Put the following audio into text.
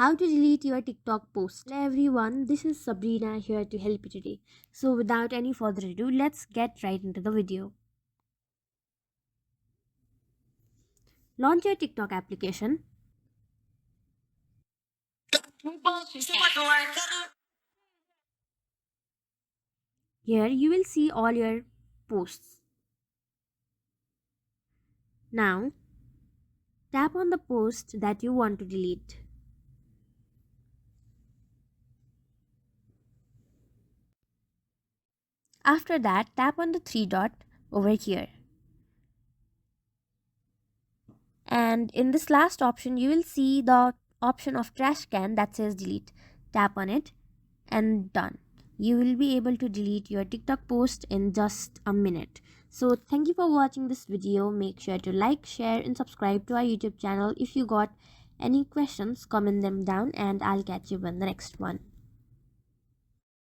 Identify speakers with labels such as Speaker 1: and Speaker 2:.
Speaker 1: how to delete your TikTok post. Hello everyone, this is Sabrina here to help you today. So without any further ado, let's get right into the video. Launch your TikTok application. Here you will see all your posts. Now tap on the post that you want to delete. After that, tap on the three dot over here. And in this last option, you will see the option of trash can that says delete. Tap on it and done. You will be able to delete your TikTok post in just a minute. So thank you for watching this video. Make sure to like, share and subscribe to our YouTube channel. If you got any questions, comment them down and I'll catch you in the next one.